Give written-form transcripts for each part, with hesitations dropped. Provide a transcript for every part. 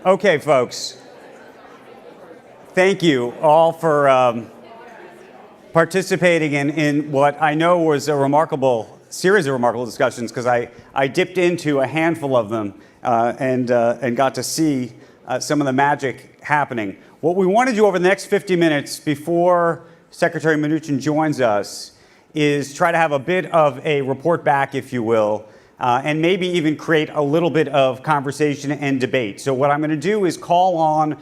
Okay, folks. Thank you all for participating in what I know was a series of remarkable discussions, because I dipped into a handful of them and got to see some of the magic happening. What we want to do over the next 50 minutes before Secretary Mnuchin joins us is try to have a bit of a report back, if you will, and maybe even create a little bit of conversation and debate. So what I'm going to do is call on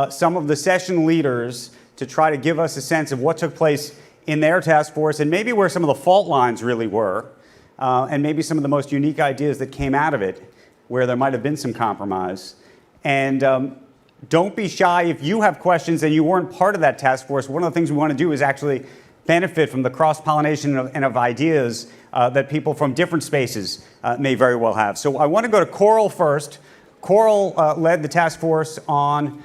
some of the session leaders to try to give us a sense of what took place in their task force and maybe where some of the fault lines really were, and maybe some of the most unique ideas that came out of it, where there might have been some compromise. And don't be shy if you have questions and you weren't part of that task force. One of the things we want to do is actually benefit from the cross-pollination of ideas that people from different spaces may very well have. So I want to go to Coral first. Coral led the task force on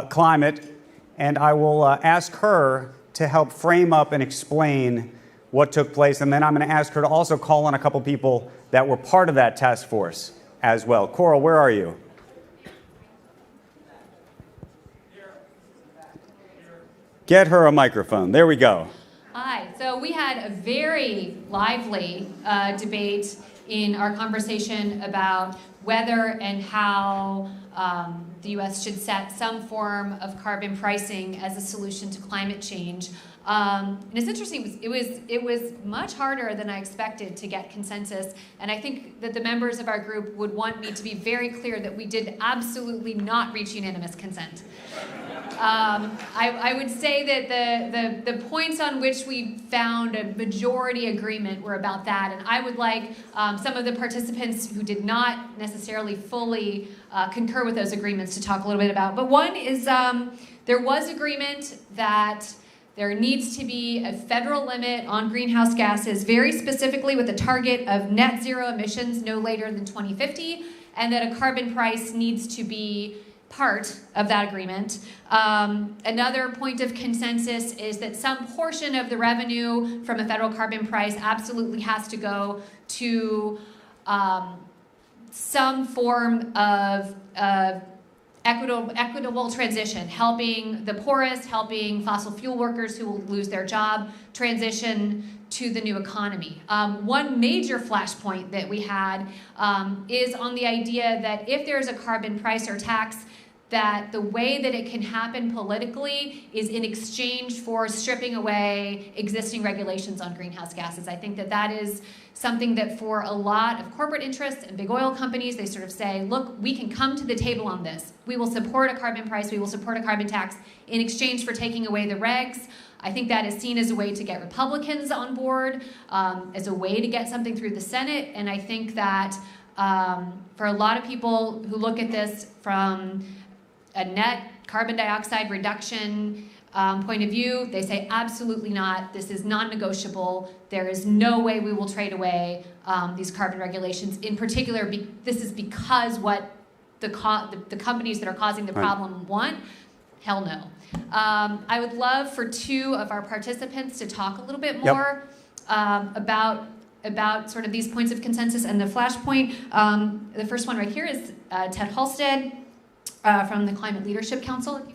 climate, and I will ask her to help frame up and explain what took place. And then I'm going to ask her to also call on a couple people that were part of that task force as well. Coral, where are you? Get her a microphone. There we go. Hi. So we had a very lively debate in our conversation about whether and how the U.S. should set some form of carbon pricing as a solution to climate change. And it's interesting, it was much harder than I expected to get consensus, and I think that the members of our group would want me to be very clear that we did absolutely not reach unanimous consent. I would say that the points on which we found a majority agreement were about that, and I would like some of the participants who did not necessarily fully concur with those agreements to talk a little bit about. But one is there was agreement that there needs to be a federal limit on greenhouse gases, very specifically with a target of net zero emissions no later than 2050, and that a carbon price needs to be part of that agreement. Another point of consensus is that some portion of the revenue from a federal carbon price absolutely has to go to some form of equitable transition, helping the poorest, helping fossil fuel workers who will lose their job, transition to the new economy. One major flashpoint that we had is on the idea that if there's a carbon price or tax, that the way that it can happen politically is in exchange for stripping away existing regulations on greenhouse gases. I think that that is something that for a lot of corporate interests and big oil companies, they sort of say, look, we can come to the table on this. We will support a carbon price, we will support a carbon tax in exchange for taking away the regs. I think that is seen as a way to get Republicans on board, as a way to get something through the Senate. And I think that for a lot of people who look at this from a net carbon dioxide reduction point of view, they say absolutely not. This is non-negotiable. There is no way we will trade away these carbon regulations. In particular, this is because what the companies that are causing the problem want. Hell no. I would love for two of our participants to talk a little bit more about sort of these points of consensus and the flashpoint. The first one right here is Ted Halstead from the Climate Leadership Council, if you could.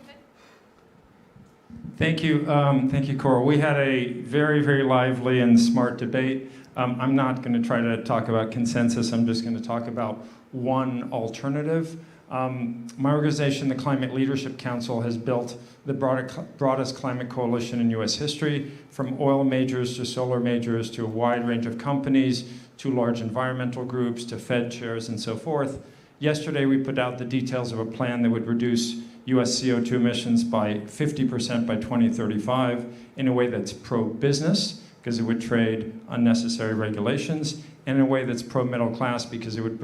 Thank you, Coral. We had a very, very lively and smart debate. I'm not going to try to talk about consensus. I'm just going to talk about one alternative. My organization, the Climate Leadership Council, has built the broadest climate coalition in U.S. history, from oil majors to solar majors to a wide range of companies, to large environmental groups, to Fed chairs, and so forth. Yesterday, we put out the details of a plan that would reduce U.S. CO2 emissions by 50% by 2035 in a way that's pro-business, because it would trade unnecessary regulations, and in a way that's pro-middle class, because it would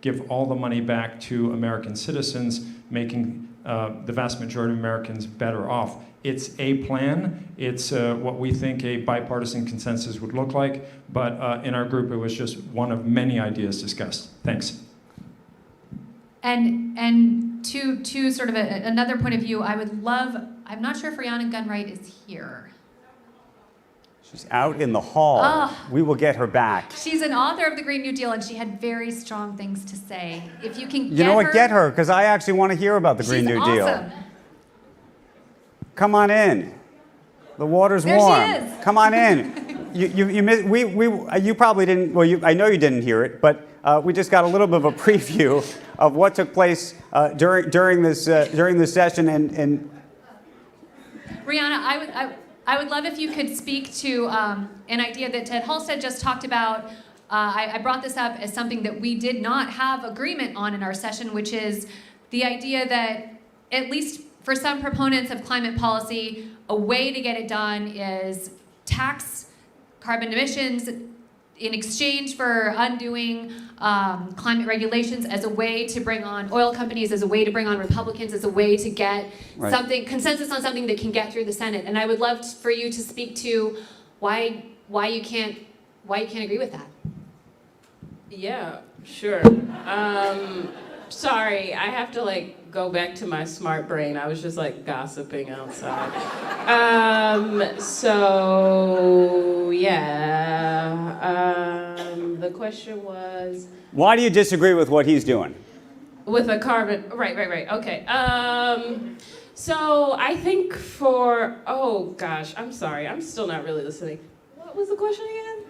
give all the money back to American citizens, making the vast majority of Americans better off. It's a plan. It's what we think a bipartisan consensus would look like, but in our group, it was just one of many ideas discussed. Thanks. And to sort of another point of view, I would love, I'm not sure if Rihanna Gunright is here. She's out in the hall. Ah. We will get her back. She's an author of the Green New Deal, and she had very strong things to say. If you can You know what? Get her, because I actually want to hear about the Green she's New awesome. Deal. Come on in. The water's There she warm. is. Come on in. You probably didn't. Well, I know you didn't hear it, but we just got a little bit of a preview of what took place during this session. And Rihanna, I would love if you could speak to an idea that Ted Halstead just talked about. I brought this up as something that we did not have agreement on in our session, which is the idea that, at least for some proponents of climate policy, a way to get it done is tax carbon emissions in exchange for undoing climate regulations, as a way to bring on oil companies, as a way to bring on Republicans, as a way to get consensus on something that can get through the Senate. And I would love for you to speak to why you can't agree with that. Yeah, sure. Sorry, I have to go back to my smart brain. I was just gossiping outside. So yeah. The question was, why do you disagree with what he's doing? with a carbon, right, okay. So I think oh gosh, I'm sorry, I'm still not really listening. What was the question again?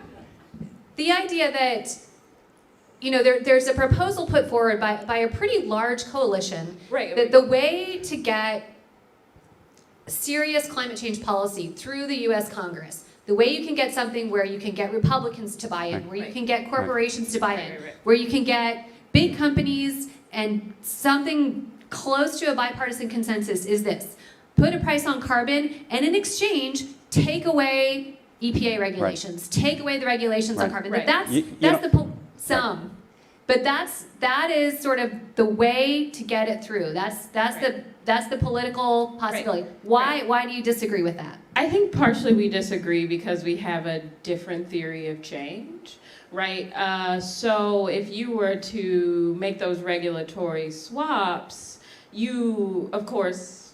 The idea that, there's a proposal put forward by a pretty large coalition, Right. that the way to get serious climate change policy through the U.S. Congress, the way you can get something where you can get Republicans to buy in, where you can get corporations to buy in, where you can get big companies, and something close to a bipartisan consensus is this: put a price on carbon, and in exchange, take away EPA regulations, take away the regulations on carbon. Right. That's but that is sort of the way to get it through. That's the political possibility. Right. Why do you disagree with that? I think partially we disagree because we have a different theory of change, right? So if you were to make those regulatory swaps, you, of course,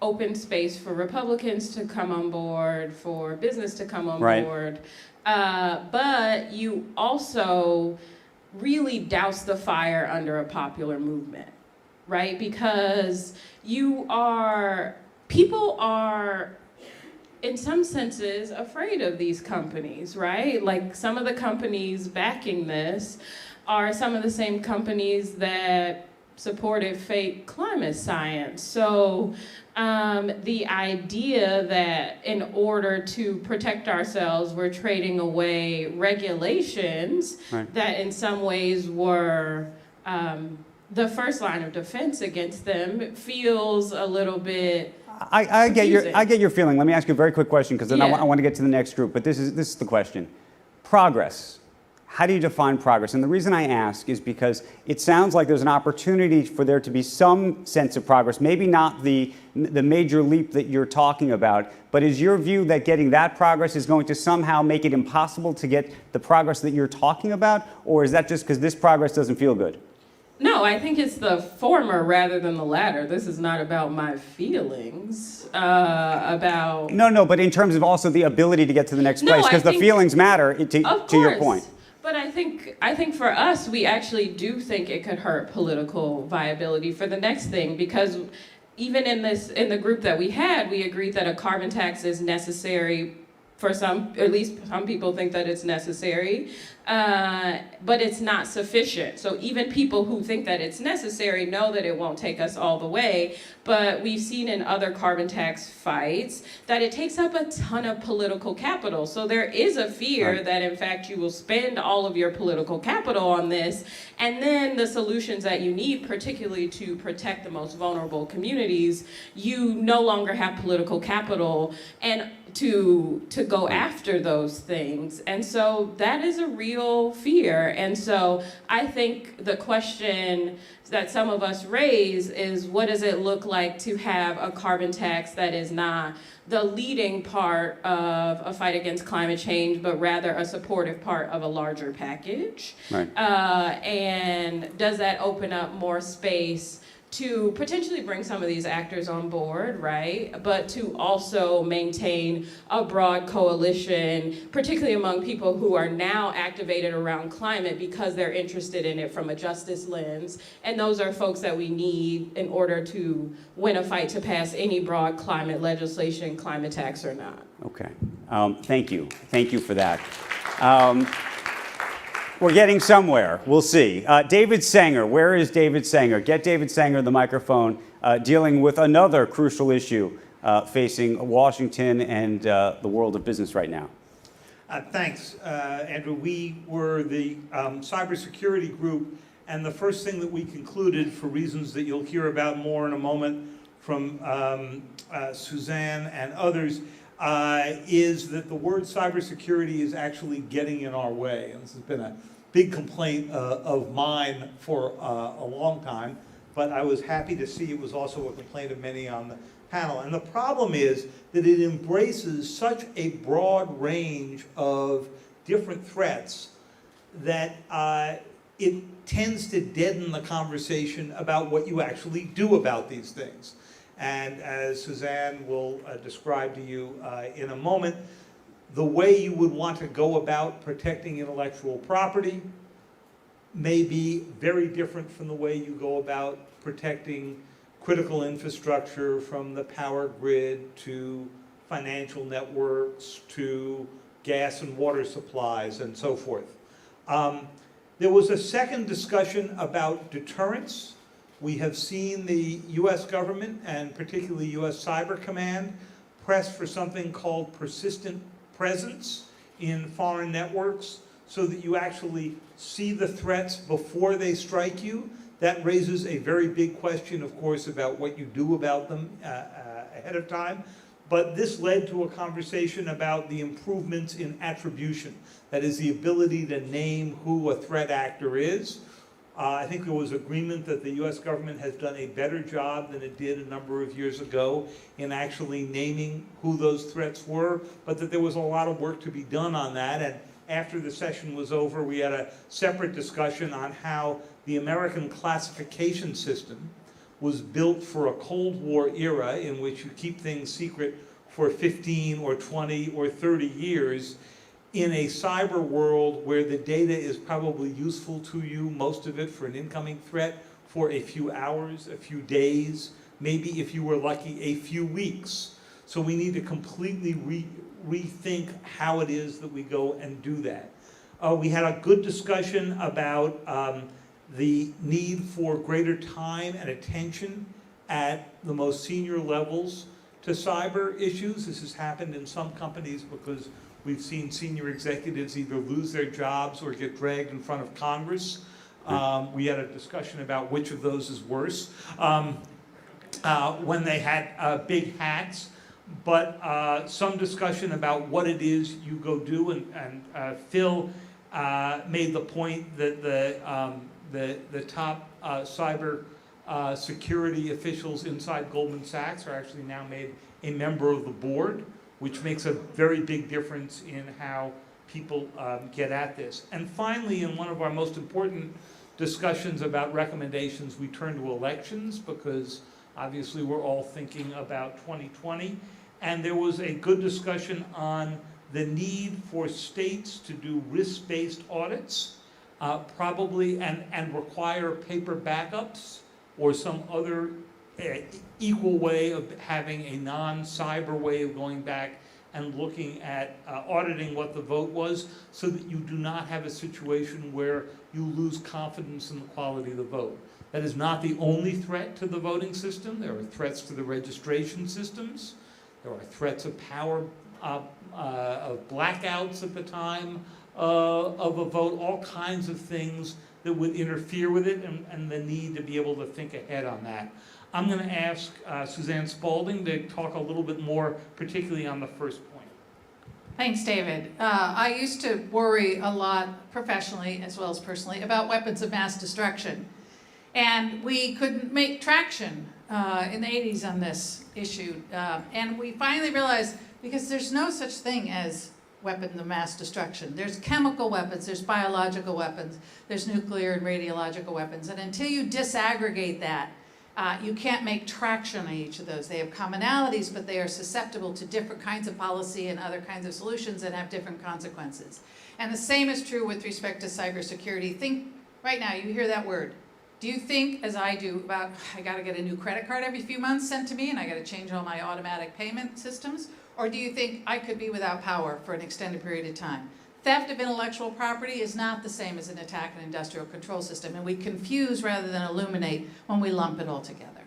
open space for Republicans to come on board, for business to come on board. But you also really douse the fire under a popular movement, right? Because people are, in some senses, afraid of these companies, right? Some of the companies backing this are some of the same companies that supported fake climate science. So the idea that in order to protect ourselves, we're trading away regulations that in some ways were the first line of defense against them feels a little bit I get your feeling. Let me ask you a very quick question, because then Yeah. I want to get to the next group. But this is the question: progress. How do you define progress? And the reason I ask is because it sounds like there's an opportunity for there to be some sense of progress. Maybe not the major leap that you're talking about, but is your view that getting that progress is going to somehow make it impossible to get the progress that you're talking about, or is that just because this progress doesn't feel good? No, I think it's the former rather than the latter. This is not about my feelings, about... No, but in terms of also the ability to get to the next place, because the feelings matter, to your point. But I think for us, we actually do think it could hurt political viability for the next thing, because even in the group that we had, we agreed that a carbon tax is necessary for some, at least some people think that it's necessary, but it's not sufficient. So even people who think that it's necessary know that it won't take us all the way, but we've seen in other carbon tax fights that it takes up a ton of political capital. So there is a fear that in fact you will spend all of your political capital on this, and then the solutions that you need, particularly to protect the most vulnerable communities, you no longer have political capital and to go after those things. And so that is a real fear. And so I think the question that some of us raise is, what does it look like to have a carbon tax that is not the leading part of a fight against climate change, but rather a supportive part of a larger package? And does that open up more space to potentially bring some of these actors on board, right? But to also maintain a broad coalition, particularly among people who are now activated around climate because they're interested in it from a justice lens. And those are folks that we need in order to win a fight to pass any broad climate legislation, climate tax or not. Okay. Thank you. Thank you for that. We're getting somewhere. We'll see. David Sanger. Where is David Sanger? Get David Sanger the microphone, dealing with another crucial issue facing Washington and the world of business right now. Thanks, Andrew. We were the cybersecurity group, and the first thing that we concluded, for reasons that you'll hear about more in a moment from Suzanne and others, is that the word cybersecurity is actually getting in our way. And this has been a big complaint of mine for a long time, but I was happy to see it was also a complaint of many on the panel. And the problem is that it embraces such a broad range of different threats that it tends to deaden the conversation about what you actually do about these things. And as Suzanne will describe to you in a moment, the way you would want to go about protecting intellectual property may be very different from the way you go about protecting critical infrastructure, from the power grid to financial networks to gas and water supplies and so forth. There was a second discussion about deterrence. We have seen the US government, and particularly US Cyber Command, press for something called persistent presence in foreign networks, so that you actually see the threats before they strike you. That raises a very big question, of course, about what you do about them ahead of time. But this led to a conversation about the improvements in attribution. That is, the ability to name who a threat actor is. I think there was agreement that the US government has done a better job than it did a number of years ago in actually naming who those threats were, but that there was a lot of work to be done on that. And after the session was over, we had a separate discussion on how the American classification system was built for a Cold War era in which you keep things secret for 15 or 20 or 30 years. In a cyber world where the data is probably useful to you, most of it for an incoming threat, for a few hours, a few days, maybe if you were lucky, a few weeks. So we need to completely rethink how it is that we go and do that. We had a good discussion about the need for greater time and attention at the most senior levels to cyber issues. This has happened in some companies because we've seen senior executives either lose their jobs or get dragged in front of Congress. We had a discussion about which of those is worse when they had big hats, but some discussion about what it is you go do. And Phil made the point that the top cyber security officials inside Goldman Sachs are actually now made a member of the board, which makes a very big difference in how people get at this. And finally, in one of our most important discussions about recommendations, we turn to elections, because obviously we're all thinking about 2020. And there was a good discussion on the need for states to do risk-based audits, probably, and require paper backups or some other equal way of having a non-cyber way of going back and looking at auditing what the vote was, so that you do not have a situation where you lose confidence in the quality of the vote. That is not the only threat to the voting system. There are threats to the registration systems. There are threats of power, of blackouts at the time of a vote, all kinds of things that would interfere with it, and the need to be able to think ahead on that. I'm going to ask Suzanne Spalding to talk a little bit more, particularly on the first point. Thanks, David. I used to worry a lot, professionally as well as personally, about weapons of mass destruction. And we couldn't make traction in the 80s on this issue. And we finally realized, because there's no such thing as weapon of mass destruction. There's chemical weapons, there's biological weapons, there's nuclear and radiological weapons. And until you disaggregate that, You can't make traction on each of those. They have commonalities, but they are susceptible to different kinds of policy and other kinds of solutions that have different consequences. And the same is true with respect to cybersecurity. Think right now, you hear that word. Do you think, as I do, about I got to get a new credit card every few months sent to me and I got to change all my automatic payment systems? Or do you think I could be without power for an extended period of time? Theft of intellectual property is not the same as an attack on an industrial control system, and we confuse rather than illuminate when we lump it all together.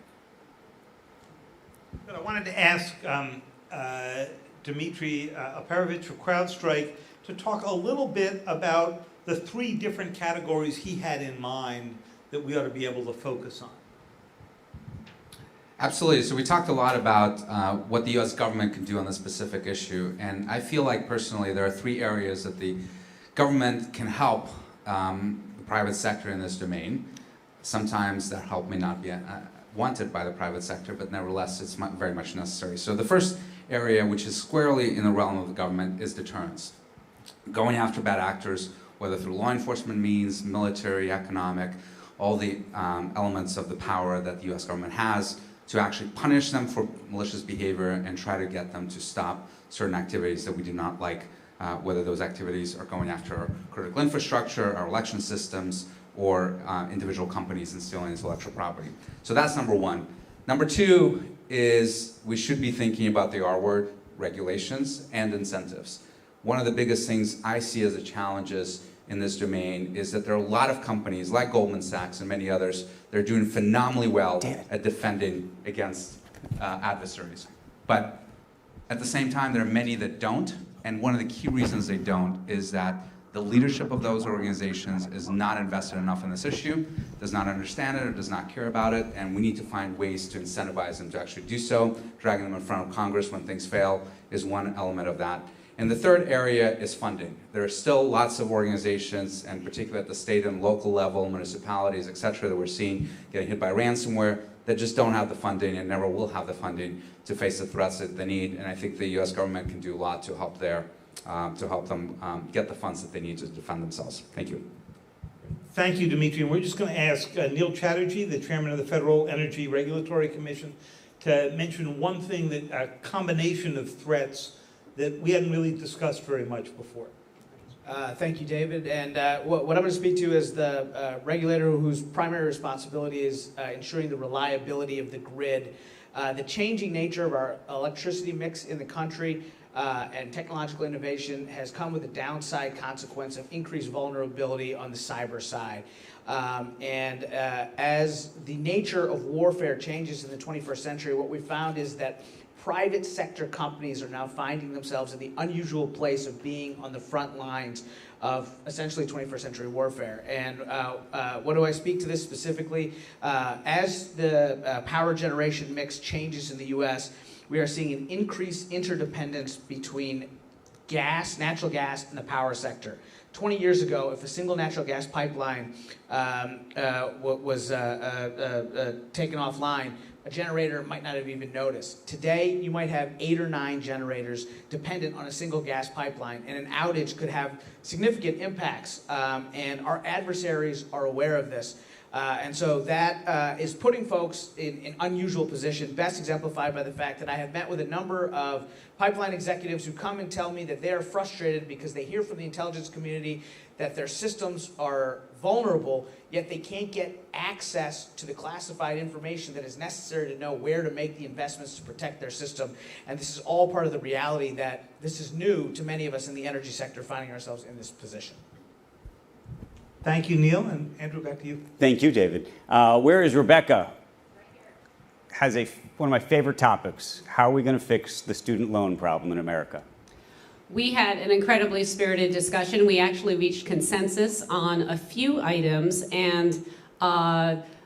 But I wanted to ask Dmitry Aparovich of CrowdStrike to talk a little bit about the 3 different categories he had in mind that we ought to be able to focus on. Absolutely. So we talked a lot about what the U.S. government can do on this specific issue, and I feel like personally there are 3 areas that the government can help the private sector in this domain. Sometimes that help may not be wanted by the private sector, but nevertheless it's very much necessary. So the first area, which is squarely in the realm of the government, is deterrence. Going after bad actors, whether through law enforcement means, military, economic, all the elements of the power that the U.S. government has, to actually punish them for malicious behavior and try to get them to stop certain activities that we do not like, whether those activities are going after our critical infrastructure, our election systems, or individual companies and stealing intellectual property. So that's number 1. Number 2 is we should be thinking about the R word, regulations and incentives. One of the biggest things I see as the challenges in this domain is that there are a lot of companies like Goldman Sachs and many others that are doing phenomenally well at defending against adversaries. But at the same time, there are many that don't, and one of the key reasons they don't is that the leadership of those organizations is not invested enough in this issue, does not understand it, or does not care about it, and we need to find ways to incentivize them to actually do so. Dragging them in front of Congress when things fail is one element of that. And the third area is funding. There are still lots of organizations, and particularly at the state and local level, municipalities, et cetera, that we're seeing getting hit by ransomware that just don't have the funding and never will have the funding to face the threats that they need. And I think the U.S. government can do a lot to help there, to help them get the funds that they need to defend themselves. Thank you. Thank you, Dmitry. And we're just going to ask Neil Chatterjee, the chairman of the Federal Energy Regulatory Commission, to mention one thing, that a combination of threats that we hadn't really discussed very much before. Thank you, David. And what I'm going to speak to is the regulator whose primary responsibility is ensuring the reliability of the grid. The changing nature of our electricity mix in the country and technological innovation has come with a downside consequence of increased vulnerability on the cyber side. As the nature of warfare changes in the 21st century, what we found is that private sector companies are now finding themselves in the unusual place of being on the front lines of essentially 21st century warfare. And what do I speak to this specifically? As the power generation mix changes in the US, we are seeing an increased interdependence between gas, natural gas, and the power sector. 20 years ago, if a single natural gas pipeline was taken offline, a generator might not have even noticed. Today, you might have 8 or 9 generators dependent on a single gas pipeline, and an outage could have significant impacts, and our adversaries are aware of this. And so that is putting folks in an unusual position, best exemplified by the fact that I have met with a number of pipeline executives who come and tell me that they are frustrated because they hear from the intelligence community that their systems are vulnerable, yet they can't get access to the classified information that is necessary to know where to make the investments to protect their system. And this is all part of the reality that this is new to many of us in the energy sector, finding ourselves in this position. Thank you, Neil. And Andrew, back to you. Thank you, David. Where is Rebecca? Has one of my favorite topics. How are we going to fix the student loan problem in America? We had an incredibly spirited discussion. We actually reached consensus on a few items, and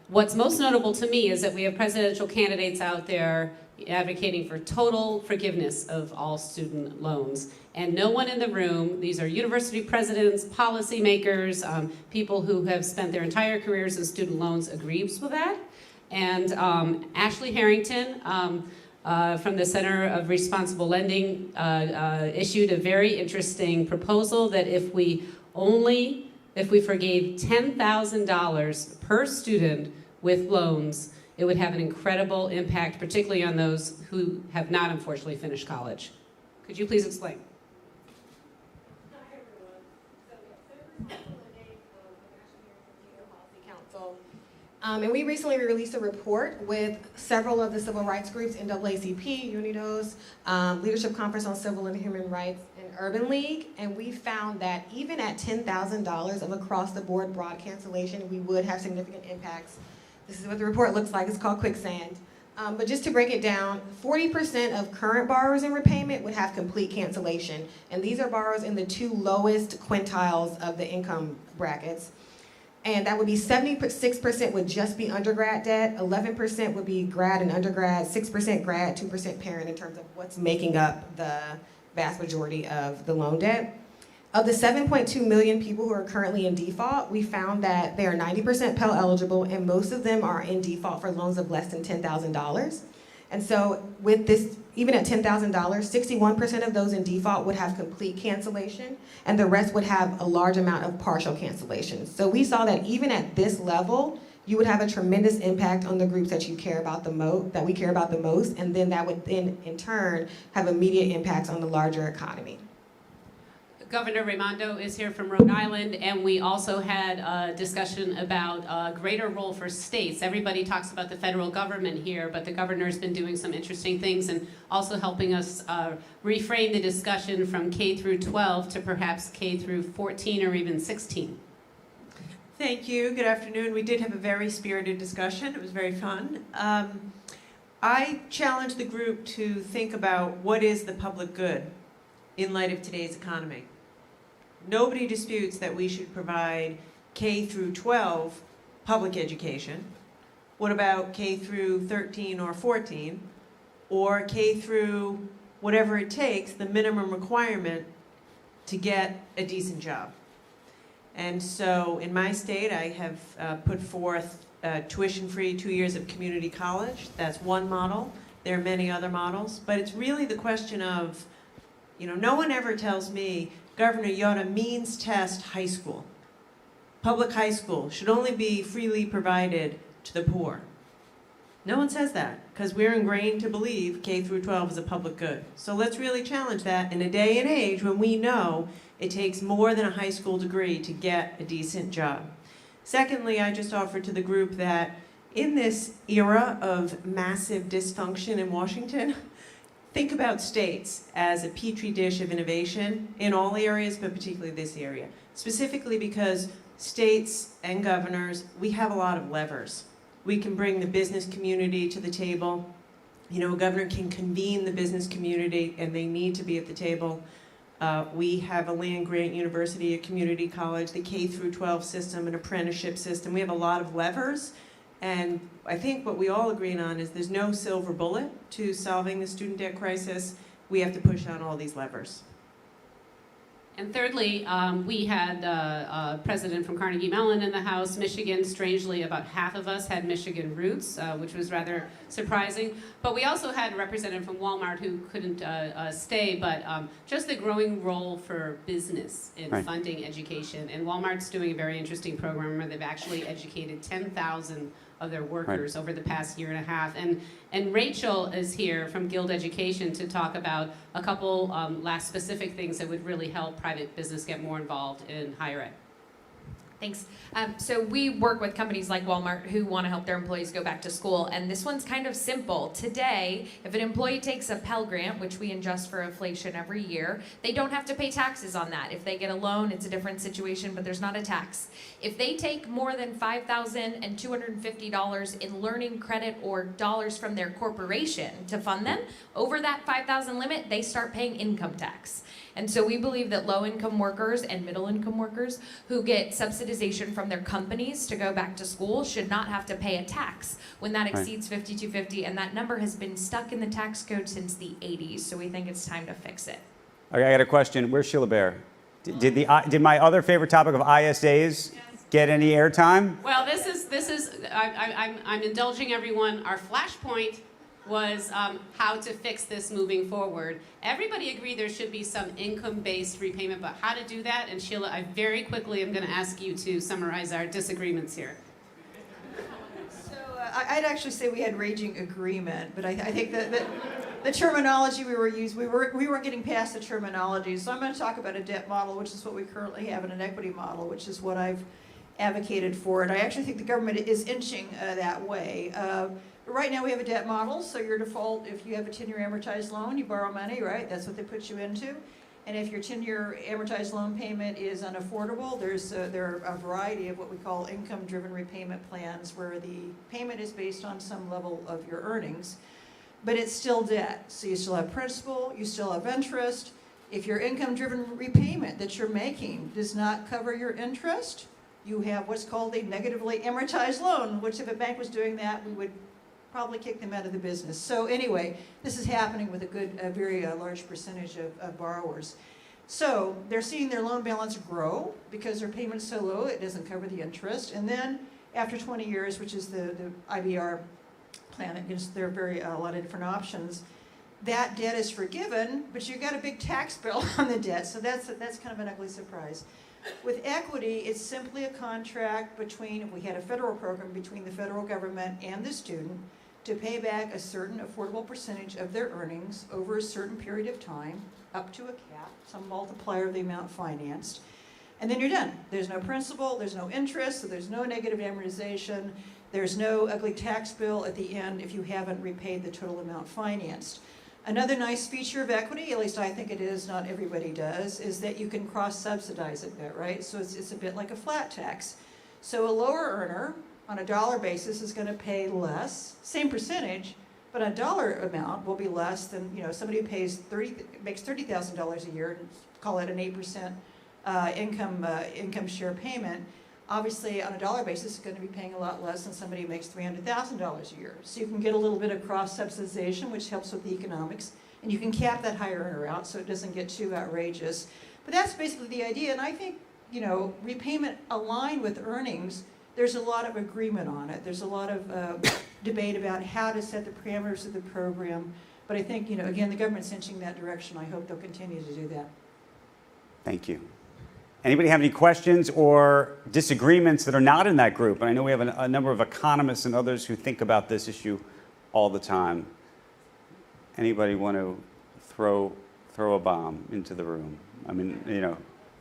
what's most notable to me is that we have presidential candidates out there advocating for total forgiveness of all student loans. And no one in the room, these are university presidents, policymakers, people who have spent their entire careers in student loans, agrees with that. And Ashley Harrington from the Center of Responsible Lending issued a very interesting proposal that if we forgave $10,000 per student with loans, It would have an incredible impact, particularly on those who have not unfortunately finished college. Could you please explain? Hi, everyone. So, yeah, Sarah Linday, National Policy Council. And we recently released a report with several of the civil rights groups, NAACP, UNIDOS, Leadership Conference on Civil and Human Rights, and Urban League. And we found that even at $10,000 of across-the-board broad cancellation, we would have significant impacts. This is what the report looks like. It's called Quicksand. But just to break it down, 40% of current borrowers in repayment would have complete cancellation. And these are borrowers in the 2 lowest quintiles of the income brackets. And that would be 76% would just be undergrad debt, 11% would be grad and undergrad, 6% grad, 2% parent in terms of what's making up the vast majority of the loan debt. Of the 7.2 million people who are currently in default, we found that they are 90% Pell eligible, and most of them are in default for loans of less than $10,000. And so with this, even at $10,000, 61% of those in default would have complete cancellation, and the rest would have a large amount of partial cancellation. So we saw that even at this level, you would have a tremendous impact on the groups that you care about the most, that we care about the most, and then that would then in turn have immediate impacts on the larger economy. Governor Raimondo is here from Rhode Island, and we also had a discussion about a greater role for states. Everybody talks about the federal government here, but the governor's been doing some interesting things and also helping us reframe the discussion from K through 12 to perhaps K through 14 or even 16. Thank you. Good afternoon. We did have a very spirited discussion. It was very fun. I challenged the group to think about what is the public good in light of today's economy. Nobody disputes that we should provide K through 12 public education. What about K through 13 or 14? Or K through whatever it takes, the minimum requirement to get a decent job? And so in my state, I have put forth tuition-free 2 years of community college. That's one model. There are many other models. But it's really the question of, no one ever tells me, Governor, you ought to means test high school. Public high school should only be freely provided to the poor. No one says that, because we're ingrained to believe K through 12 is a public good. So let's really challenge that in a day and age when we know it takes more than a high school degree to get a decent job. Secondly, I just offered to the group that in this era of massive dysfunction in Washington, think about states as a petri dish of innovation in all areas, but particularly this area. Specifically because states and governors, we have a lot of levers. We can bring the business community to the table. A governor can convene the business community, and they need to be at the table. We have a land-grant university, a community college, the K through 12 system, an apprenticeship system. We have a lot of levers. And I think what we all agree on is there's no silver bullet to solving the student debt crisis. We have to push on all these levers. And thirdly, we had a president from Carnegie Mellon in the House. Michigan, strangely, about half of us had Michigan roots, which was rather surprising. But we also had a representative from Walmart who couldn't stay, but just the growing role for business in funding education. And Walmart's doing a very interesting program where they've actually educated 10,000 of their workers over the past year and a half. And Rachel is here from Guild Education to talk about a couple last specific things that would really help private business get more involved in higher ed. Thanks. So we work with companies like Walmart who want to help their employees go back to school, and this one's kind of simple. Today, if an employee takes a Pell Grant, which we adjust for inflation every year, they don't have to pay taxes on that. If they get a loan, it's a different situation, but there's not a tax. If they take more than $5,250 in learning credit or dollars from their corporation to fund them, over that $5,000 limit, they start paying income tax. And so we believe that low-income workers and middle-income workers who get subsidization from their companies to go back to school should not have to pay a tax when that exceeds $5,250, and that number has been stuck in the tax code since the 80s, so we think it's time to fix it. Okay, I got a question. Where's Sheila Bear? Did my other favorite topic of ISAs get any airtime? Well, this is I'm indulging everyone. Our flashpoint was how to fix this moving forward. Everybody agreed there should be some income-based repayment, but how to do that? And Sheila, I very quickly am going to ask you to summarize our disagreements here. So I'd actually say we had raging agreement, but I think that the terminology we were using, we weren't getting past the terminology. So I'm going to talk about a debt model, which is what we currently have, and an equity model, which is what I've advocated for. And I actually think the government is inching that way. Right now we have a debt model, so your default, if you have a 10-year amortized loan, you borrow money, right? That's what they put you into. And if your 10-year amortized loan payment is unaffordable, there are a variety of what we call income-driven repayment plans where the payment is based on some level of your earnings, but it's still debt. So you still have principal, you still have interest. If your income-driven repayment that you're making does not cover your interest, you have what's called a negatively amortized loan, which if a bank was doing that, we would probably kick them out of the business. So anyway, this is happening with a very large percentage of borrowers. So they're seeing their loan balance grow because their payment's so low, it doesn't cover the interest. And then after 20 years, which is the IBR plan that gives there a lot of different options, that debt is forgiven, but you got a big tax bill on the debt. So that's kind of an ugly surprise. With equity, it's simply a contract between, if we had a federal program, between the federal government and the student to pay back a certain affordable percentage of their earnings over a certain period of time, up to a cap, some multiplier of the amount financed, and then you're done. There's no principal, there's no interest, so there's no negative amortization, there's no ugly tax bill at the end if you haven't repaid the total amount financed. Another nice feature of equity, at least I think it is, not everybody does, is that you can cross-subsidize it a bit, right? So it's a bit like a flat tax. So a lower earner, on a dollar basis, is going to pay less, same percentage, but a dollar amount will be less than, somebody who makes $30,000 a year, and call it an 8% income share payment. Obviously, on a dollar basis, is going to be paying a lot less than somebody who makes $300,000 a year. So you can get a little bit of cross-subsidization, which helps with the economics, and you can cap that higher earner out so it doesn't get too outrageous. But that's basically the idea, and I think, repayment aligned with earnings, there's a lot of agreement on it. There's a lot of debate about how to set the parameters of the program, but I think, again, the government's inching that direction. I hope they'll continue to do that. Thank you. Anybody have any questions or disagreements that are not in that group? And I know we have a number of economists and others who think about this issue all the time. Anybody want to throw a bomb into the room? I mean,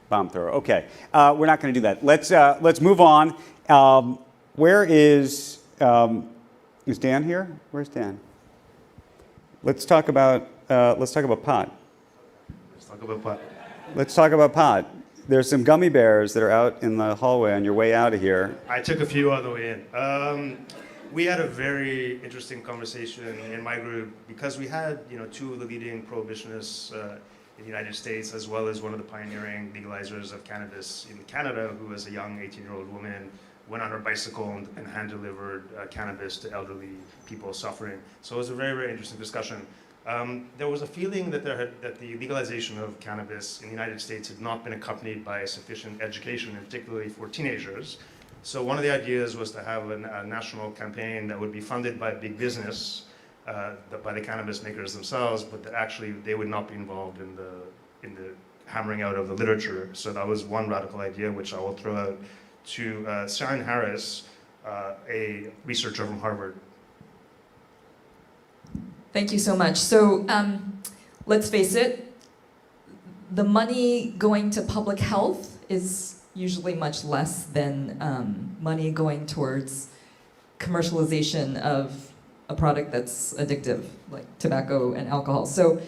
bomb thrower. Okay, we're not going to do that. Let's move on. Where is Dan here? Where's Dan? Let's talk about pot. Let's talk about pot. Let's talk about pot. There's some gummy bears that are out in the hallway on your way out of here. I took a few on the way in. We had a very interesting conversation in my group because we had, two of the leading prohibitionists in the United States, as well as one of the pioneering legalizers of cannabis in Canada, who was a young 18-year-old woman, went on her bicycle and hand-delivered cannabis to elderly people suffering. So it was a very, very interesting discussion. There was a feeling that the legalization of cannabis in the United States had not been accompanied by sufficient education, and particularly for teenagers. So one of the ideas was to have a national campaign that would be funded by big business, by the cannabis makers themselves, but that actually they would not be involved in the hammering out of the literature. So that was one radical idea, which I will throw out to Sharon Harris, a researcher from Harvard. Thank you so much. So let's face it, the money going to public health is usually much less than money going towards commercialization of a product that's addictive, like tobacco and alcohol. So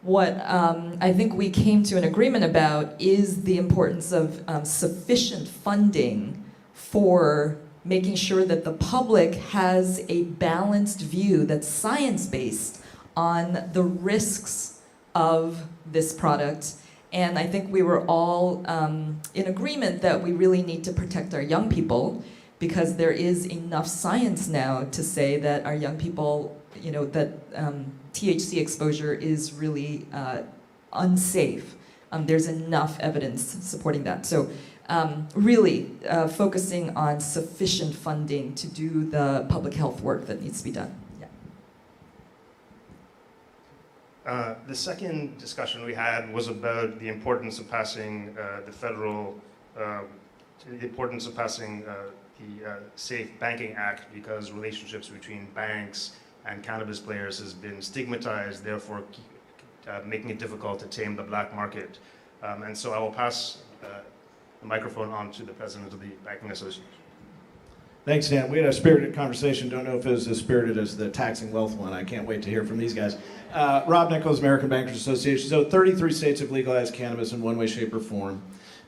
what I think we came to an agreement about is the importance of sufficient funding for making sure that the public has a balanced view that's science-based on the risks of this product. And I think we were all in agreement that we really need to protect our young people, because there is enough science now to say that our young people, that THC exposure is really unsafe. There's enough evidence supporting that. So really focusing on sufficient funding to do the public health work that needs to be done. Yeah. The second discussion we had was about the importance of passing the Safe Banking Act because relationships between banks and cannabis players has been stigmatized, therefore making it difficult to tame the black market. And so I will pass the microphone on to the president of the Banking Association. Thanks, Dan. We had a spirited conversation. Don't know if it was as spirited as the taxing wealth one. I can't wait to hear from these guys. Rob Nichols, American Bankers Association. So 33 states have legalized cannabis in one way, shape, or form.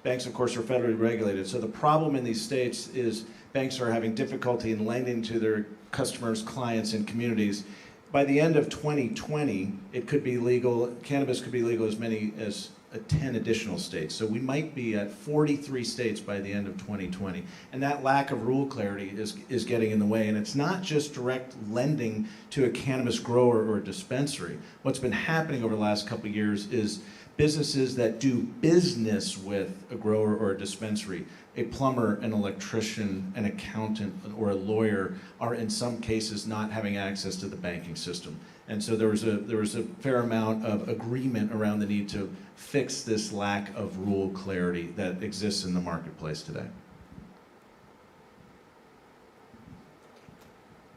Banks, of course, are federally regulated. So the problem in these states is banks are having difficulty in lending to their customers, clients, and communities. By the end of 2020, it could be legal, cannabis could be legal as many as 10 additional states. So we might be at 43 states by the end of 2020. And that lack of rule clarity is getting in the way. And it's not just direct lending to a cannabis grower or a dispensary. What's been happening over the last couple of years is businesses that do business with a grower or a dispensary, a plumber, an electrician, an accountant, or a lawyer are in some cases not having access to the banking system. And so there was a fair amount of agreement around the need to fix this lack of rule clarity that exists in the marketplace today.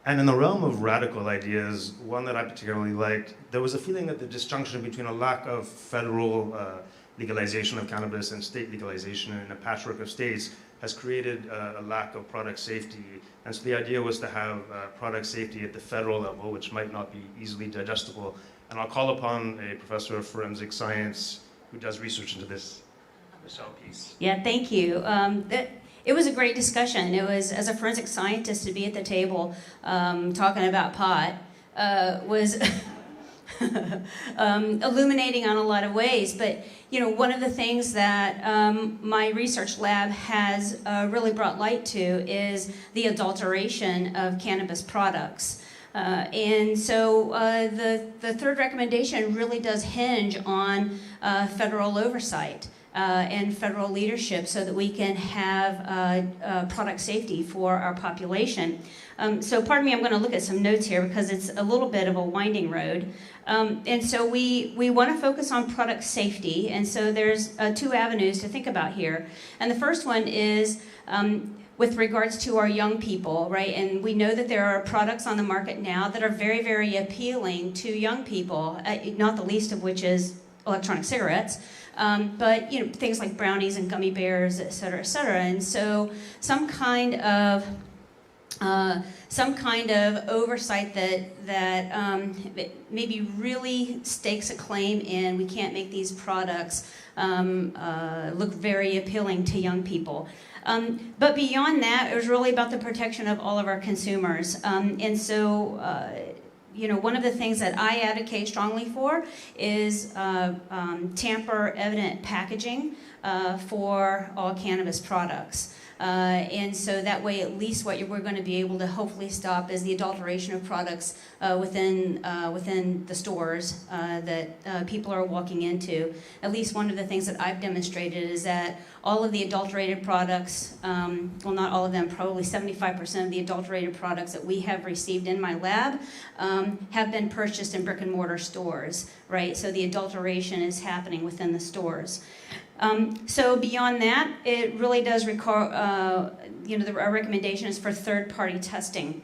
And in the realm of radical ideas, one that I particularly liked, there was a feeling that the disjunction between a lack of federal legalization of cannabis and state legalization in a patchwork of states has created a lack of product safety. And so the idea was to have product safety at the federal level, which might not be easily digestible. And I'll call upon a professor of forensic science who does research into this, Michelle Peace. Yeah, thank you. It was a great discussion. It was, as a forensic scientist, to be at the table talking about pot was illuminating on a lot of ways. But you know, one of the things that my research lab has really brought light to is the adulteration of cannabis products. And so the third recommendation really does hinge on federal oversight and federal leadership so that we can have product safety for our population. So pardon me, I'm going to look at some notes here because it's a little bit of a winding road. And so we want to focus on product safety, and so there's two avenues to think about here. And the first one is with regards to our young people, right? And we know that there are products on the market now that are very, very appealing to young people, not the least of which is electronic cigarettes. But you know, things like brownies and gummy bears, et cetera, et cetera. And so some kind of oversight that maybe really stakes a claim in we can't make these products look very appealing to young people. But beyond that, it was really about the protection of all of our consumers. And so you know, one of the things that I advocate strongly for is tamper-evident packaging for all cannabis products. And so that way, at least what we're going to be able to hopefully stop is the adulteration of products within the stores that people are walking into. At least one of the things that I've demonstrated is that all of the adulterated products, well, not all of them, probably 75% of the adulterated products that we have received in my lab have been purchased in brick and mortar stores, right? So the adulteration is happening within the stores. So beyond that, it really does require, you know, our recommendation is for third-party testing.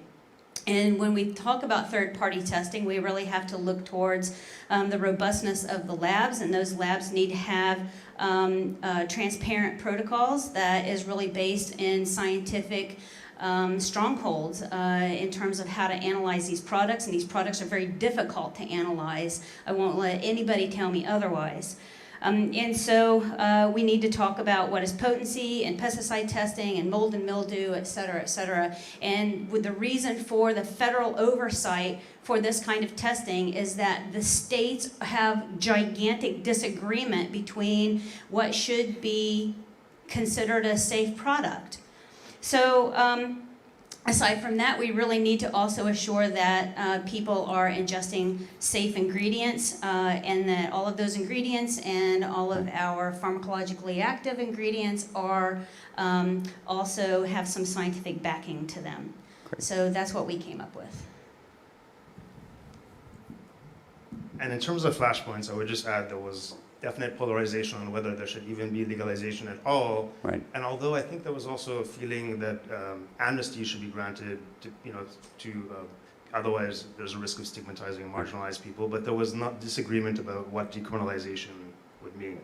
And when we talk about third-party testing, we really have to look towards the robustness of the labs, and those labs need to have transparent protocols that is really based in scientific strongholds in terms of how to analyze these products, and these products are very difficult to analyze. I won't let anybody tell me otherwise. And so we need to talk about what is potency and pesticide testing and mold and mildew, et cetera, et cetera. And with the reason for the federal oversight for this kind of testing is that the states have gigantic disagreement between what should be considered a safe product. So aside from that, we really need to also assure that people are ingesting safe ingredients and that all of those ingredients and all of our pharmacologically active ingredients are also have some scientific backing to them. Great. So that's what we came up with. And in terms of flashpoints, I would just add there was definite polarization on whether there should even be legalization at all. Right. And although I think there was also a feeling that amnesty should be granted to otherwise there's a risk of stigmatizing and marginalized people, but there was not disagreement about what decriminalization would mean.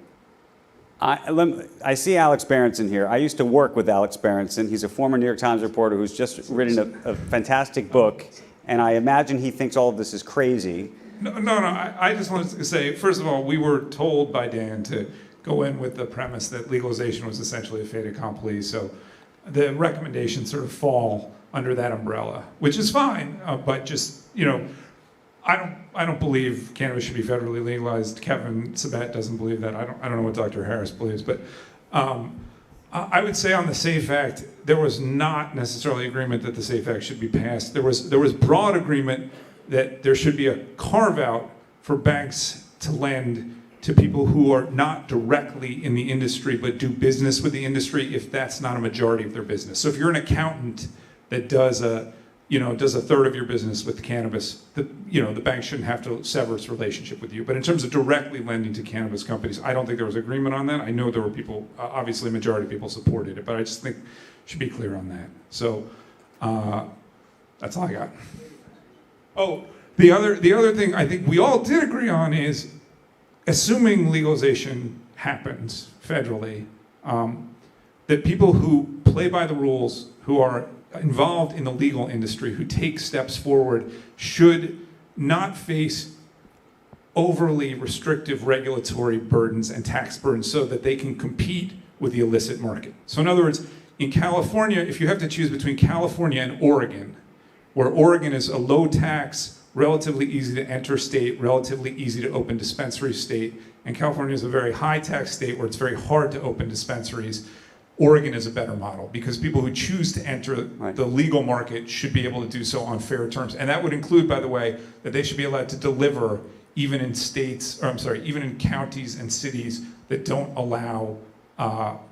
I see Alex Berenson here. I used to work with Alex Berenson. He's a former New York Times reporter who's just written a fantastic book, and I imagine he thinks all of this is crazy. No. I just wanted to say, first of all, we were told by Dan to go in with the premise that legalization was essentially a fait accompli, so the recommendations sort of fall under that umbrella, which is fine, but just, I don't believe cannabis should be federally legalized. Kevin Sabat doesn't believe that. I don't know what Dr. Harris believes, but I would say on the SAFE Act, there was not necessarily agreement that the SAFE Act should be passed. There was broad agreement that there should be a carve-out for banks to lend to people who are not directly in the industry but do business with the industry if that's not a majority of their business. So if you're an accountant that does a third of your business with cannabis, the bank shouldn't have to sever its relationship with you. But in terms of directly lending to cannabis companies, I don't think there was agreement on that. I know there were people, obviously a majority of people supported it, but I just think should be clear on that. So that's all I got. Oh, the other thing I think we all did agree on is, assuming legalization happens federally, that people who play by the rules, who are involved in the legal industry, who take steps forward, should not face overly restrictive regulatory burdens and tax burdens so that they can compete with the illicit market. So in other words, in California, if you have to choose between California and Oregon, where Oregon is a low tax, relatively easy to enter state, relatively easy to open dispensary state, and California is a very high tax state where it's very hard to open dispensaries, Oregon is a better model because people who choose to enter the legal market should be able to do so on fair terms. And that would include, by the way, that they should be allowed to deliver even in even in counties and cities that don't allow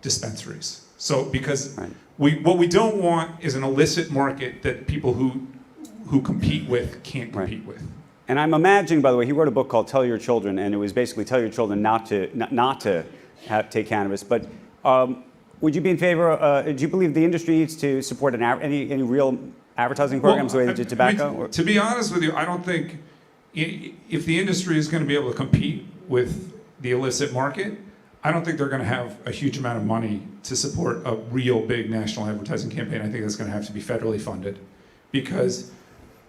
dispensaries. So because what we don't want is an illicit market that people who compete with can't compete with. And I'm imagining, by the way, he wrote a book called Tell Your Children, and it was basically tell your children not to take cannabis. But would you be in favor, do you believe the industry needs to support any real advertising programs the way they did tobacco? To be honest with you, I don't think, if the industry is going to be able to compete with the illicit market, I don't think they're going to have a huge amount of money to support a real big national advertising campaign. I think that's going to have to be federally funded. Because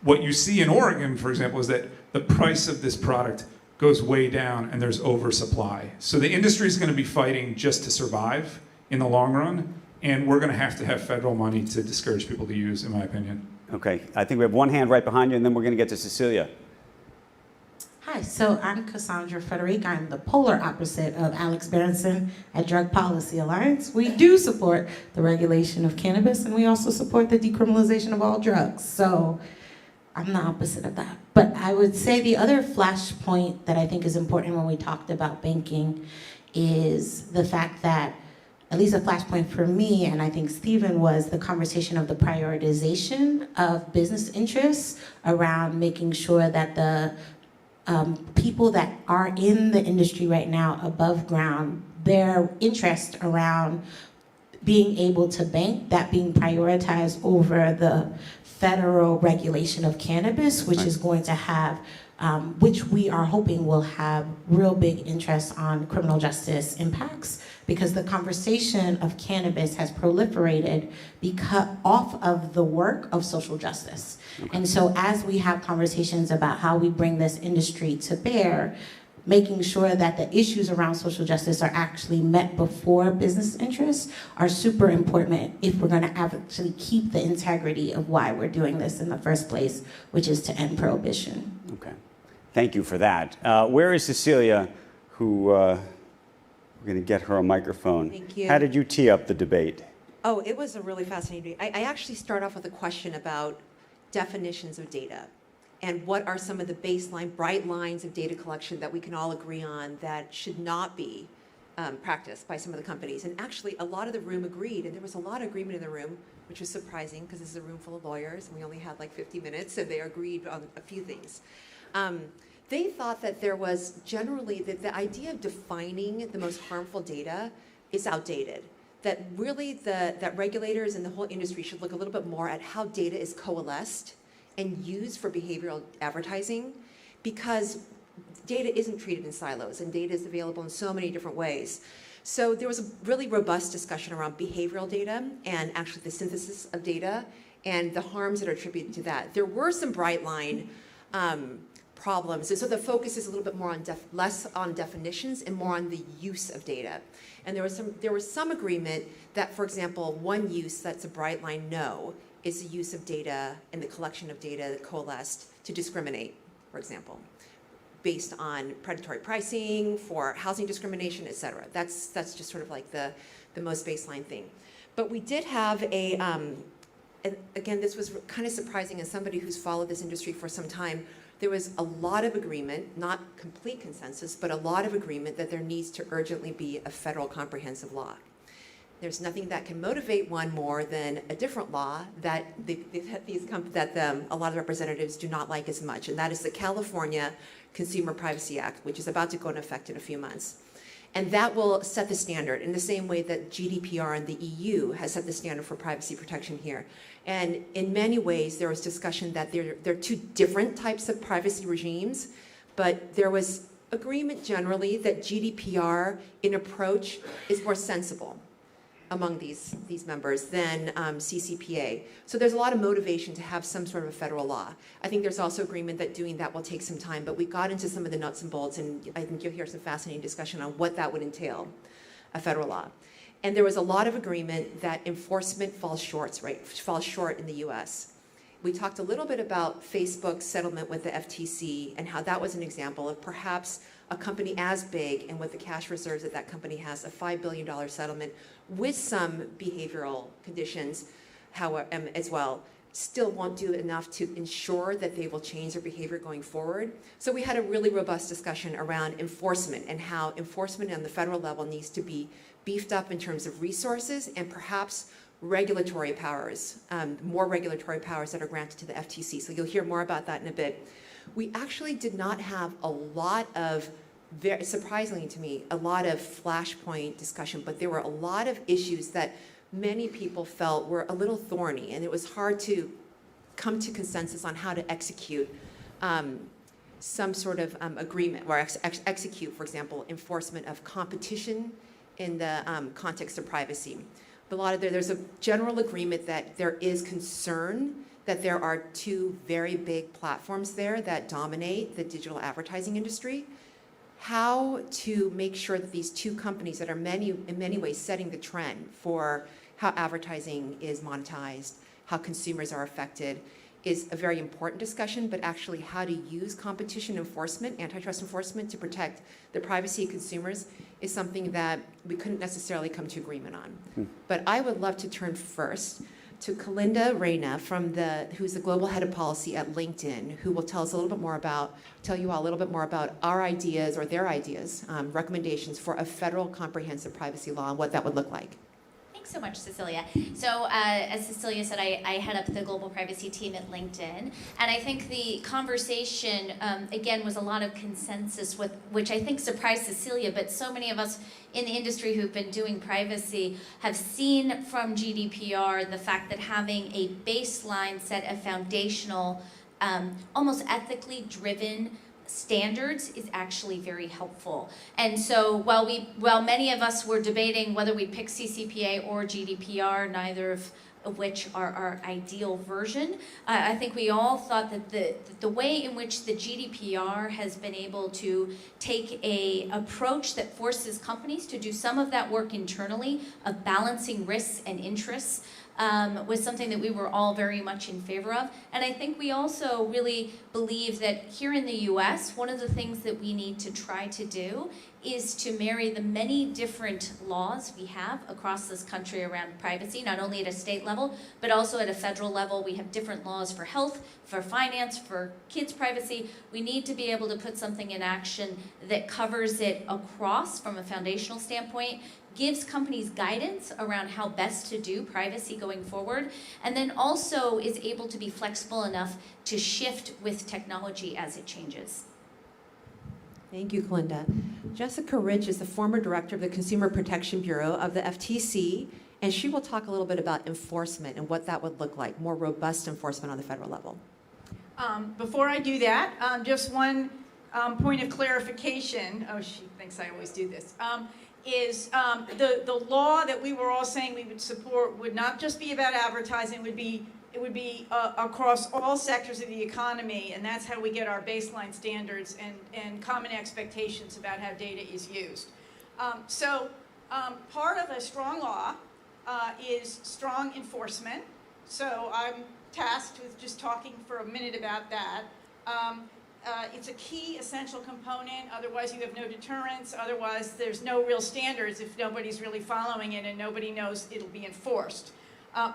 what you see in Oregon, for example, is that the price of this product goes way down and there's oversupply. So the industry is going to be fighting just to survive in the long run, and we're going to have federal money to discourage people to use, in my opinion. Okay, I think we have one hand right behind you, and then we're going to get to Cecilia. Hi, so I'm Cassandra Frederick. I'm the polar opposite of Alex Berenson at Drug Policy Alliance. We do support the regulation of cannabis, and we also support the decriminalization of all drugs. So I'm the opposite of that. But I would say the other flashpoint that I think is important when we talked about banking is the fact that, at least a flashpoint for me, and I think Stephen, was the conversation of the prioritization of business interests around making sure that the people that are in the industry right now above ground, their interest around being able to bank, that being prioritized over the federal regulation of cannabis, which is going to have, which we are hoping will have real big interest on criminal justice impacts, because the conversation of cannabis has proliferated off of the work of social justice. And so as we have conversations about how we bring this industry to bear, making sure that the issues around social justice are actually met before business interests are super important if we're going to actually keep the integrity of why we're doing this in the first place, which is to end prohibition. Okay, thank you for that. Where is Cecilia, who we're going to get her a microphone. Thank you. How did you tee up the debate? Oh, it was a really fascinating debate. I actually start off with a question about definitions of data and what are some of the baseline bright lines of data collection that we can all agree on that should not be practiced by some of the companies. And actually, a lot of the room agreed, and there was a lot of agreement in the room, which was surprising because this is a room full of lawyers, and we only had like 50 minutes, so they agreed on a few things. they thought that there was generally, that the idea of defining the most harmful data is outdated. That really that regulators and the whole industry should look a little bit more at how data is coalesced and used for behavioral advertising, because data isn't treated in silos and data is available in so many different ways. So there was a really robust discussion around behavioral data and actually the synthesis of data and the harms that are attributed to that. There were some bright line problems, and so the focus is a little bit more on less on definitions and more on the use of data. And there was some agreement that, for example, one use that's a bright line no is the use of data and the collection of data that coalesced to discriminate, for example, based on predatory pricing, for housing discrimination, et cetera. That's just sort of like the most baseline thing. But we did have and again, this was kind of surprising as somebody who's followed this industry for some time. There was a lot of agreement, not complete consensus, but a lot of agreement that there needs to urgently be a federal comprehensive law. There's nothing that can motivate one more than a different law that a lot of representatives do not like as much, and that is the California Consumer Privacy Act, which is about to go into effect in a few months. And that will set the standard in the same way that GDPR in the EU has set the standard for privacy protection here. And in many ways, there was discussion that there are two different types of privacy regimes, but there was agreement generally that GDPR in approach is more sensible among these members than CCPA. So there's a lot of motivation to have some sort of a federal law. I think there's also agreement that doing that will take some time, but we got into some of the nuts and bolts, and I think you'll hear some fascinating discussion on what that would entail, a federal law. And there was a lot of agreement that enforcement falls short in the US. We talked a little bit about Facebook's settlement with the FTC and how that was an example of perhaps a company as big and with the cash reserves that company has, a $5 billion settlement with some behavioral conditions, however, as well, still won't do enough to ensure that they will change their behavior going forward. So we had a really robust discussion around enforcement and how enforcement on the federal level needs to be beefed up in terms of resources and perhaps regulatory powers, more regulatory powers that are granted to the FTC. So you'll hear more about that in a bit. We actually did not have a lot of, very surprisingly to me, a lot of flashpoint discussion, but there were a lot of issues that many people felt were a little thorny, and it was hard to come to consensus on how to execute some sort of agreement, or execute, for example, enforcement of competition in the context of privacy. But there's a general agreement that there is concern that there are two very big platforms there that dominate the digital advertising industry. How to make sure that these two companies that are in many ways setting the trend for how advertising is monetized, how consumers are affected, is a very important discussion, but actually how to use competition enforcement, antitrust enforcement, to protect the privacy of consumers is something that we couldn't necessarily come to agreement on. But I would love to turn first to Kalinda Reyna, who's the global head of policy at LinkedIn, who will tell you all a little bit more about our ideas, or their ideas, recommendations for a federal comprehensive privacy law and what that would look like. Thanks so much, Cecilia. So as Cecilia said, I head up the global privacy team at LinkedIn. And I think the conversation, again, was a lot of consensus, which I think surprised Cecilia, but so many of us in the industry who've been doing privacy have seen from GDPR the fact that having a baseline set of foundational, almost ethically driven standards is actually very helpful. And so while many of us were debating whether we pick CCPA or GDPR, neither of which are our ideal version, I think we all thought that the way in which the GDPR has been able to take an approach that forces companies to do some of that work internally of balancing risks and interests was something that we were all very much in favor of. And I think we also really believe that here in the US, one of the things that we need to try to do is to marry the many different laws we have across this country around privacy, not only at a state level, but also at a federal level. We have different laws for health, for finance, for kids' privacy. We need to be able to put something in action that covers it across from a foundational standpoint, gives companies guidance around how best to do privacy going forward, and then also is able to be flexible enough to shift with technology as it changes. Thank you, Kalinda. Jessica Rich is the former director of the Consumer Protection Bureau of the FTC, and she will talk a little bit about enforcement and what that would look like, more robust enforcement on the federal level. Before I do that, just one point of clarification. Oh, she thinks I always do this. Is the law that we were all saying we would support would not just be about advertising, it would be across all sectors of the economy, and that's how we get our baseline standards and common expectations about how data is used. Part of a strong law is strong enforcement. So I'm tasked with just talking for a minute about that. It's a key essential component, otherwise you have no deterrence, otherwise there's no real standards if nobody's really following it and nobody knows it'll be enforced.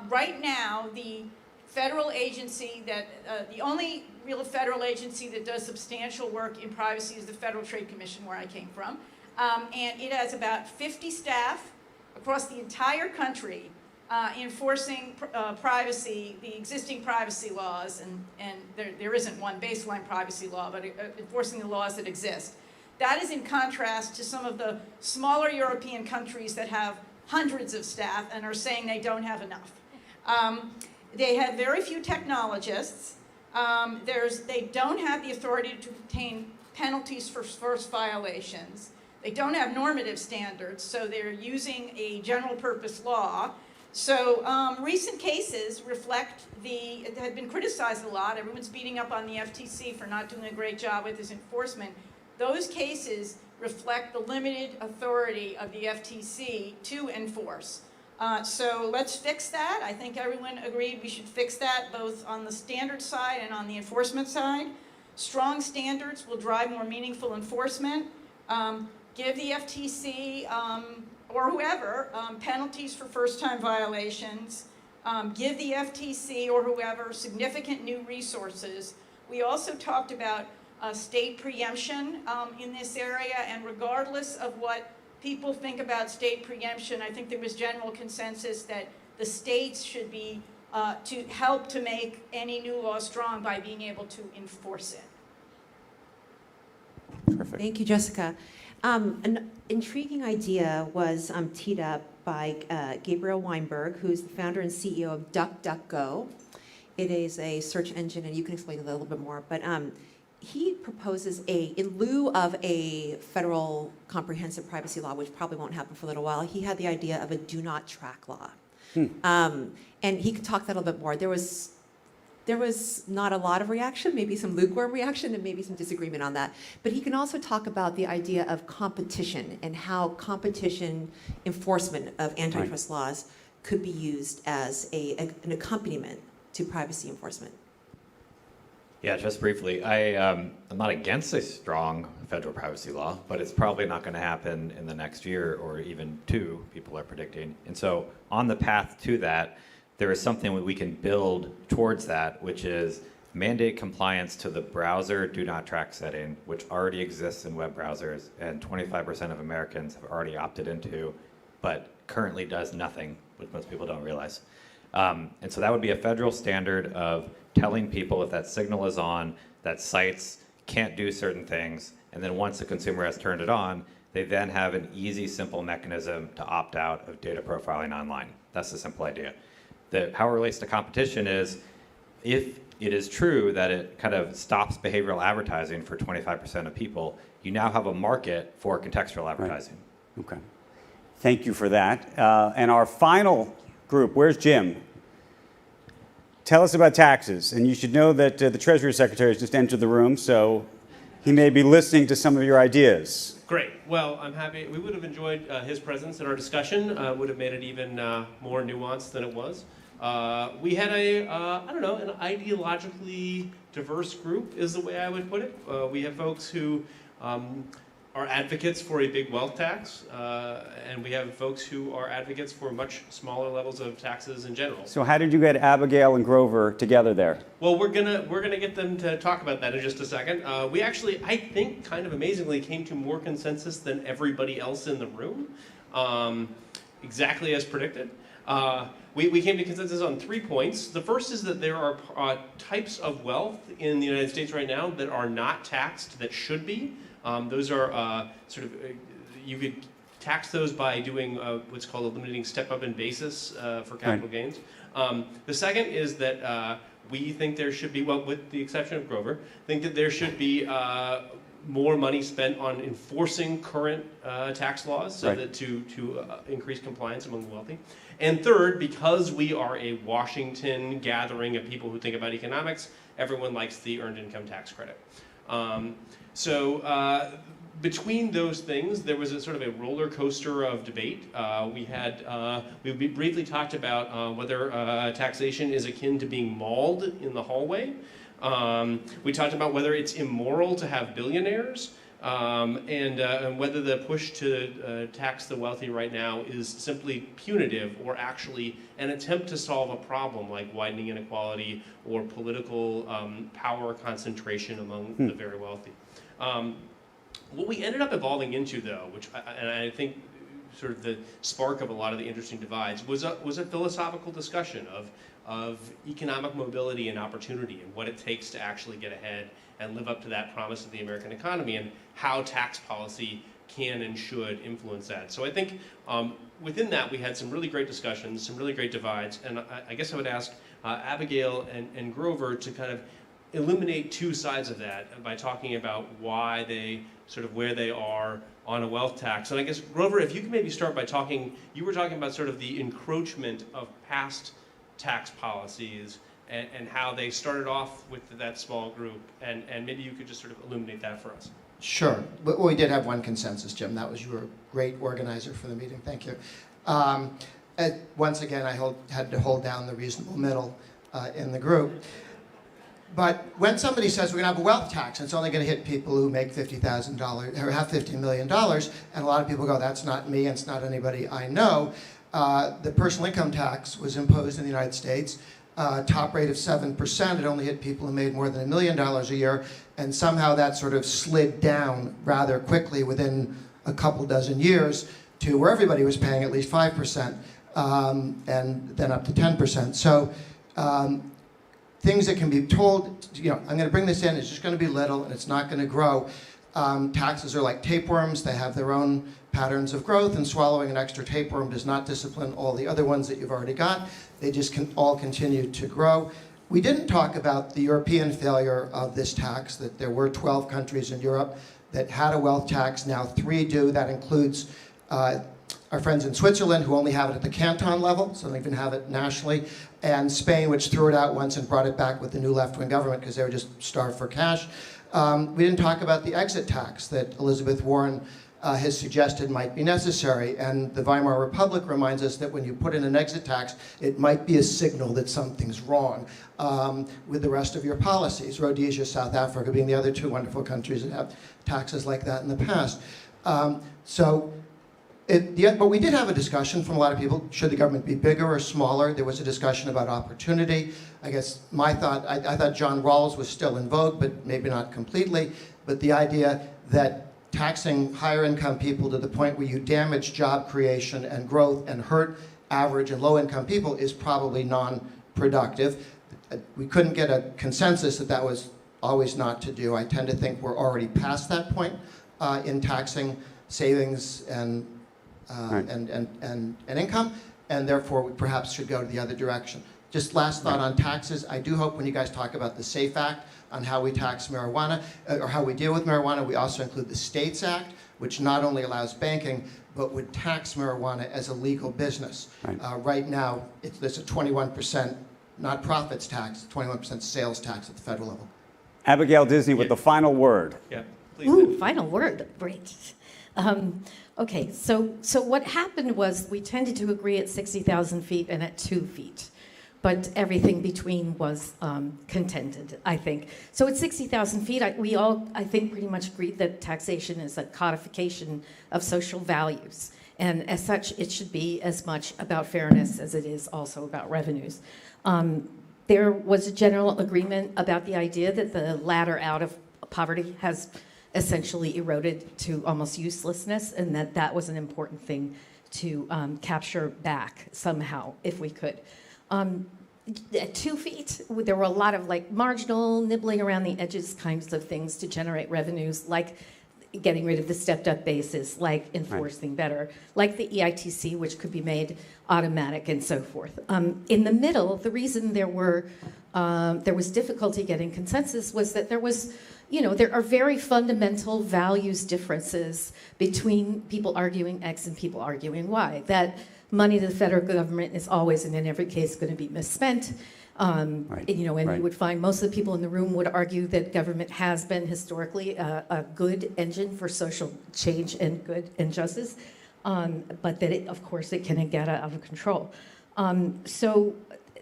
Right now, the federal agency the only real federal agency that does substantial work in privacy is the Federal Trade Commission, where I came from. And it has about 50 staff across the entire country enforcing privacy, the existing privacy laws, and there isn't one baseline privacy law, but enforcing the laws that exist. That is in contrast to some of the smaller European countries that have hundreds of staff and are saying they don't have enough. They have very few technologists. They don't have the authority to obtain penalties for first violations. They don't have normative standards, so they're using a general purpose law. So recent cases reflect it had been criticized a lot. Everyone's beating up on the FTC for not doing a great job with its enforcement. Those cases reflect the limited authority of the FTC to enforce. So let's fix that. I think everyone agreed we should fix that both on the standard side and on the enforcement side. Strong standards will drive more meaningful enforcement. Give the FTC or whoever penalties for first-time violations. Give the FTC or whoever significant new resources. We also talked about state preemption in this area, and regardless of what people think about state preemption, I think there was general consensus that the states should be to help to make any new law strong by being able to enforce it. Perfect. Thank you, Jessica. An intriguing idea was teed up by Gabriel Weinberg, who's the founder and CEO of DuckDuckGo. It is a search engine, and you can explain it a little bit more, but he proposes in lieu of a federal comprehensive privacy law, which probably won't happen for a little while, he had the idea of a do not track law. And he could talk that a little bit more. There was not a lot of reaction, maybe some lukewarm reaction and maybe some disagreement on that. But he can also talk about the idea of competition and how competition enforcement of antitrust laws could be used as an accompaniment to privacy enforcement. Yeah, just briefly, I'm not against a strong federal privacy law, but it's probably not going to happen in the next year or even two, people are predicting. And so on the path to that, there is something that we can build towards that, which is mandate compliance to the browser do not track setting, which already exists in web browsers, and 25% of Americans have already opted into, but currently does nothing, which most people don't realize. And so that would be a federal standard of telling people if that signal is on, that sites can't do certain things, and then once the consumer has turned it on, they then have an easy, simple mechanism to opt out of data profiling online. That's the simple idea. How it relates to competition is, if it is true that it kind of stops behavioral advertising for 25% of people, you now have a market for contextual advertising. Right. Okay. Thank you for that. And our final group, where's Jim? Tell us about taxes. And you should know that the Treasury Secretary has just entered the room, so he may be listening to some of your ideas. Great. Well, I'm happy. We would have enjoyed his presence in our discussion. Would have made it even more nuanced than it was. We had an ideologically diverse group is the way I would put it. We have folks who are advocates for a big wealth tax, and we have folks who are advocates for much smaller levels of taxes in general. So how did you get Abigail and Grover together there? Well, we're gonna get them to talk about that in just a second. We actually, I think, kind of amazingly came to more consensus than everybody else in the room, exactly as predicted. We came to consensus on 3 points. The first is that there are types of wealth in the United States right now that are not taxed that should be. Those are you could tax those by doing what's called eliminating step-up in basis for capital gains. The second is that we think there should be, well, with the exception of Grover, think that there should be more money spent on enforcing current tax laws so that to increase compliance among the wealthy. And third, because we are a Washington gathering of people who think about economics, everyone likes the earned income tax credit. Between those things, there was a sort of a roller coaster of debate. We briefly talked about whether taxation is akin to being mauled in the hallway. We talked about whether it's immoral to have billionaires, and whether the push to tax the wealthy right now is simply punitive or actually an attempt to solve a problem like widening inequality or political power concentration among the very wealthy. What we ended up evolving into, though, and I think sort of the spark of a lot of the interesting divides, was a philosophical discussion of economic mobility and opportunity and what it takes to actually get ahead and live up to that promise of the American economy and how tax policy can and should influence that. So I think within that we had some really great discussions, some really great divides, and I guess I would ask Abigail and Grover to kind of illuminate two sides of that by talking about why they sort of where they are on a wealth tax. And I guess, Grover, if you could maybe start by you were talking about sort of the encroachment of past tax policies and how they started off with that small group, and maybe you could just sort of illuminate that for us. Sure. Well, we did have one consensus, Jim. That was you were a great organizer for the meeting. Thank you. Once again, I had to hold down the reasonable middle in the group. But when somebody says we're going to have a wealth tax, and it's only going to hit people who make $50,000 or have $50 million, and a lot of people go, that's not me, and it's not anybody I know. The personal income tax was imposed in the United States, top rate of 7%. It only hit people who made more than $1 million a year, and somehow that sort of slid down rather quickly within a couple dozen years to where everybody was paying at least 5%, and then up to 10%. So things that can be told, I'm going to bring this in, it's just going to be little and it's not going to grow. Taxes are like tapeworms. They have their own patterns of growth, and swallowing an extra tapeworm does not discipline all the other ones that you've already got. They just all continue to grow. We didn't talk about the European failure of this tax, that there were 12 countries in Europe that had a wealth tax. Now 3 do. That includes our friends in Switzerland, who only have it at the canton level, so they don't even have it nationally, and Spain, which threw it out once and brought it back with the new left-wing government because they were just starved for cash. We didn't talk about the exit tax that Elizabeth Warren has suggested might be necessary, and the Weimar Republic reminds us that when you put in an exit tax, it might be a signal that something's wrong with the rest of your policies. Rhodesia, South Africa being the other 2 wonderful countries that have taxes like that in the past. But we did have a discussion from a lot of people, should the government be bigger or smaller? There was a discussion about opportunity. I guess I thought John Rawls was still in vogue, but maybe not completely. But the idea that taxing higher income people to the point where you damage job creation and growth and hurt average and low income people is probably non-productive. We couldn't get a consensus that was always not to do. I tend to think we're already past that point in taxing savings and income, and therefore we perhaps should go to the other direction. Just last thought on taxes. I do hope when you guys talk about the SAFE Act on how we tax marijuana, or how we deal with marijuana, we also include the States Act, which not only allows banking, but would tax marijuana as a legal business. Right now, there's a 21%, not profits tax, 21% sales tax at the federal level. Abigail Disney with the final word. Yeah, please. Ooh, final word, great. Okay, so what happened was we tended to agree at 60,000 feet and at 2 feet, but everything between was contended, I think. So at 60,000 feet, we all, I think, pretty much agreed that taxation is a codification of social values, and as such, it should be as much about fairness as it is also about revenues. There was a general agreement about the idea that the ladder out of poverty has essentially eroded to almost uselessness, and that was an important thing to capture back somehow, if we could. At 2 feet, there were a lot of marginal nibbling around the edges kinds of things to generate revenues, like getting rid of the stepped-up basis, like enforcing better, like the EITC, which could be made automatic, and so forth. In the middle, the reason there was difficulty getting consensus was that there was, there are very fundamental values differences between people arguing X and people arguing Y. That money to the federal government is always and in every case going to be misspent. And you would find most of the people in the room would argue that government has been historically a good engine for social change and good and justice, but that of course it can get out of control. So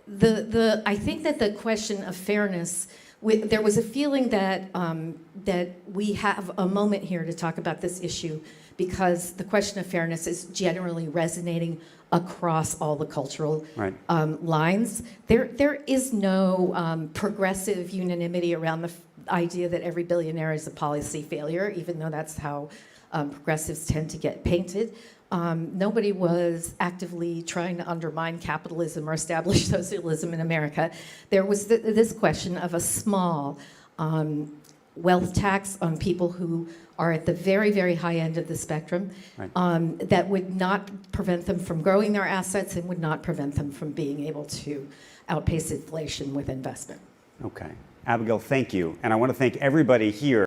I think that the question of fairness, there was a feeling that that we have a moment here to talk about this issue because the question of fairness is generally resonating across all the cultural lines. There is no progressive unanimity around the idea that every billionaire is a policy failure, even though that's how progressives tend to get painted. Nobody was actively trying to undermine capitalism or establish socialism in America. There was this question of a small wealth tax on people who are at the very, very high end of the spectrum that would not prevent them from growing their assets and would not prevent them from being able to outpace inflation with investment. Okay. Abigail, thank you. And I want to thank everybody here.